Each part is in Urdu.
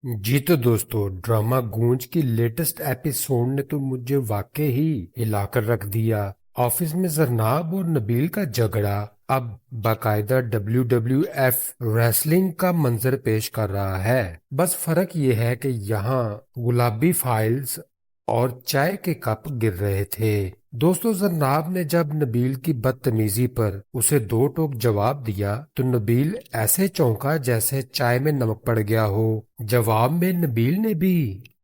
جی تو دوستو، ڈرامہ گونج کی لیٹسٹ ایپیسوڈ نے تو مجھے واقعی ہی ہلا کر رکھ دیا۔ آفس میں زرناب اور نبیل کا جھگڑا اب باقاعدہ WWF ریسلنگ کا منظر پیش کر رہا ہے۔ بس فرق یہ ہے کہ یہاں گلابی فائلز اور چائے کے کپ گر رہے تھے۔ دوستو، زرناب نے جب نبیل کی بدتمیزی پر اسے دو ٹوک جواب دیا تو نبیل ایسے چونکا جیسے چائے میں نمک پڑ گیا ہو۔ جواب میں نبیل نے بھی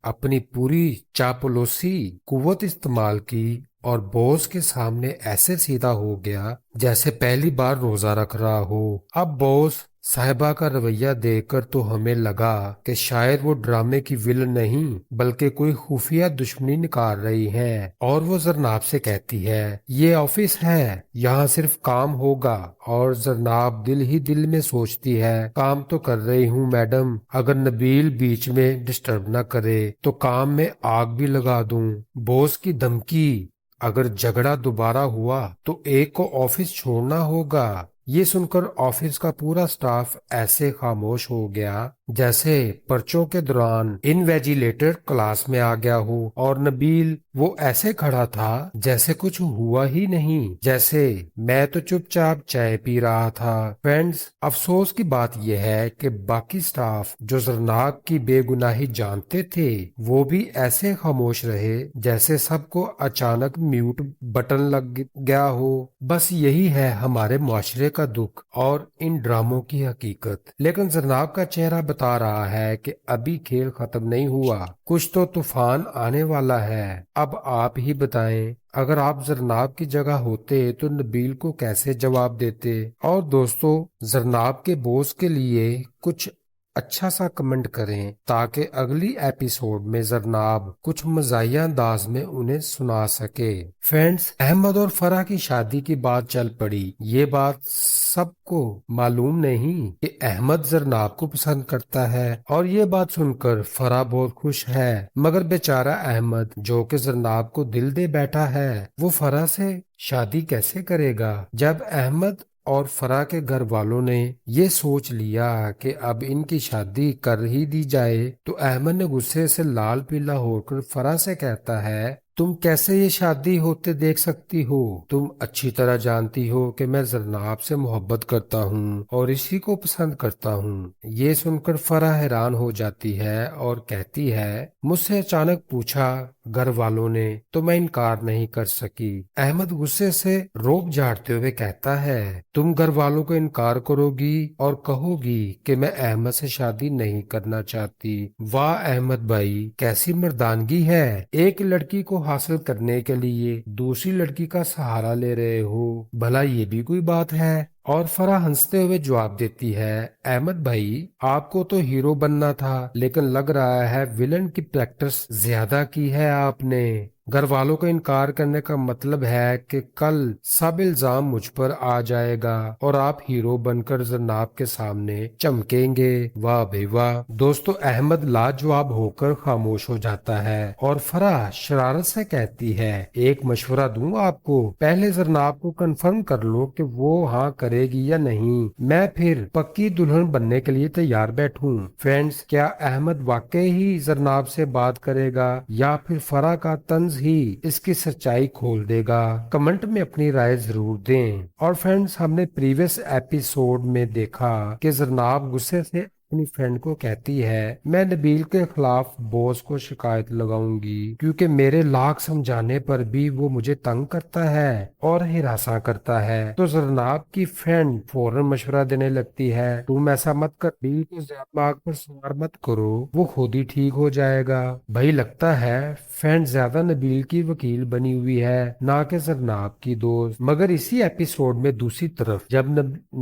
اپنی پوری چاپلوسی قوت استعمال کی اور بوس کے سامنے ایسے سیدھا ہو گیا جیسے پہلی بار روزہ رکھ رہا ہو۔ اب بوس صاحبہ کا رویہ دیکھ کر تو ہمیں لگا کہ شاید وہ ڈرامے کی ولن نہیں بلکہ کوئی خفیہ دشمنی نکال رہی ہے، اور وہ زرناب سے کہتی ہے یہ آفس ہے، یہاں صرف کام ہوگا، اور زرناب دل ہی دل میں سوچتی ہے کام تو کر رہی ہوں میڈم، اگر نبیل بیچ میں ڈسٹرب نہ کرے تو کام میں آگ بھی لگا دوں۔ بوس کی دھمکی، اگر جھگڑا دوبارہ ہوا تو ایک کو آفس چھوڑنا ہوگا۔ یہ سن کر آفس کا پورا سٹاف ایسے خاموش ہو گیا جیسے پرچوں کے دوران انویجیلیٹر کلاس میں آ گیا ہو، اور نبیل وہ ایسے کھڑا تھا جیسے کچھ ہوا ہی نہیں، جیسے میں تو چپ چاپ چائے پی رہا تھا۔ فرینڈز، افسوس کی بات یہ ہے کہ باقی سٹاف جو زرناب کی بے گناہی جانتے تھے وہ بھی ایسے خاموش رہے جیسے سب کو اچانک میوٹ بٹن لگ گیا ہو۔ بس یہی ہے ہمارے معاشرے کا دکھ اور ان ڈراموں کی حقیقت۔ لیکن زرناب کا چہرہ بتا رہا ہے کہ ابھی کھیل ختم نہیں ہوا، کچھ تو طوفان آنے والا ہے۔ اب آپ ہی بتائیں، اگر آپ زرناب کی جگہ ہوتے تو نبیل کو کیسے جواب دیتے؟ اور دوستو، زرناب کے بوس کے لیے کچھ اچھا سا کمنٹ کریں تاکہ اگلی ایپیسوڈ میں زرناب کچھ مزاحیہ انداز میں انہیں سنا سکے۔ فرینڈز، احمد اور فرح کی شادی کی بات چل پڑی۔ یہ بات سب کو معلوم نہیں کہ احمد زرناب کو پسند کرتا ہے، اور یہ بات سن کر فرح بہت خوش ہے، مگر بیچارہ احمد جو کہ زرناب کو دل دے بیٹھا ہے وہ فرح سے شادی کیسے کرے گا؟ جب احمد اور فرح کے گھر والوں نے یہ سوچ لیا کہ اب ان کی شادی کر ہی دی جائے تو احمد نے غصے سے لال پیلا ہو کر فرح سے کہتا ہے تم کیسے یہ شادی ہوتے دیکھ سکتی ہو؟ تم اچھی طرح جانتی ہو کہ میں زرناب سے محبت کرتا ہوں اور اسی کو پسند کرتا ہوں۔ یہ سن کر فرح حیران ہو جاتی ہے اور کہتی ہے مجھ سے اچانک پوچھا گھر والوں نے تو میں انکار نہیں کر سکی۔ احمد غصے سے روب جھاڑتے ہوئے کہتا ہے تم گھر والوں کو انکار کرو گی اور کہو گی کہ میں احمد سے شادی نہیں کرنا چاہتی؟ واہ احمد بھائی، کیسی مردانگی ہے، ایک لڑکی کو حاصل کرنے کے لیے دوسری لڑکی کا سہارا لے رہے ہو، بھلا یہ بھی کوئی بات ہے؟ اور فرح ہنستے ہوئے جواب دیتی ہے احمد بھائی، آپ کو تو ہیرو بننا تھا لیکن لگ رہا ہے ویلن کی پریکٹس زیادہ کی ہے آپ نے۔ گھر والوں کو انکار کرنے کا مطلب ہے کہ کل سب الزام مجھ پر آ جائے گا اور آپ ہیرو بن کر زرناب کے سامنے چمکیں گے۔ واہ بھائی واہ۔ دوستو، احمد لاجواب ہو کر خاموش ہو جاتا ہے اور فرح شرارت سے کہتی ہے ایک مشورہ دوں آپ کو، پہلے زرناب کو کنفرم کر لو کہ وہ ہاں کرے گی یا نہیں، میں پھر پکی دلہن بننے کے لیے تیار بیٹھوں۔ فرینڈز، کیا احمد واقعی ہی زرناب سے بات کرے گا یا پھر فرح کا طنز ہی اس کی سچائی کھول دے گا؟ کمنٹ میں اپنی رائے ضرور دیں۔ اور فرینڈز، ہم نے پریویس ایپیسوڈ میں دیکھا کہ زرناب غصے سے اپنی فرینڈ کو کہتی ہے میں نبیل کے خلاف بوس کو شکایت لگاؤں گی کیونکہ میرے لاکھ سمجھانے پر بھی وہ مجھے تنگ کرتا ہے اور ہراساں کرتا ہے۔ تو زرناب کی فرینڈ فوراً مشورہ دینے لگتی ہے تم ایسا مت کر، نبیل کو زیادہ دماغ پر سوار مت کرو، وہ خود ہی ٹھیک ہو جائے گا۔ بھائی لگتا ہے فرینڈ زیادہ نبیل کی وکیل بنی ہوئی ہے نہ کہ زرناب کی دوست۔ مگر اسی ایپیسوڈ میں دوسری طرف جب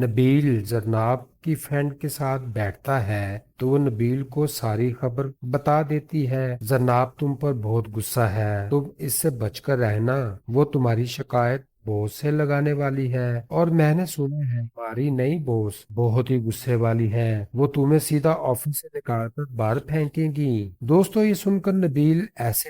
نبیل زرناب کی فرینڈ کے ساتھ بیٹھتا ہے تو وہ نبیل کو ساری خبر بتا دیتی ہے زرناب تم پر بہت غصہ ہے، تم اس سے بچ کر رہنا، وہ تمہاری شکایت بوس سے لگانے والی ہے، اور میں نے سنا ہے ہماری نئی بوس بہت ہی غصے والی ہے، وہ تمہیں سیدھا آفس سے نکال کر باہر پھینکے گی۔ دوستو، یہ سن کر نبیل ایسے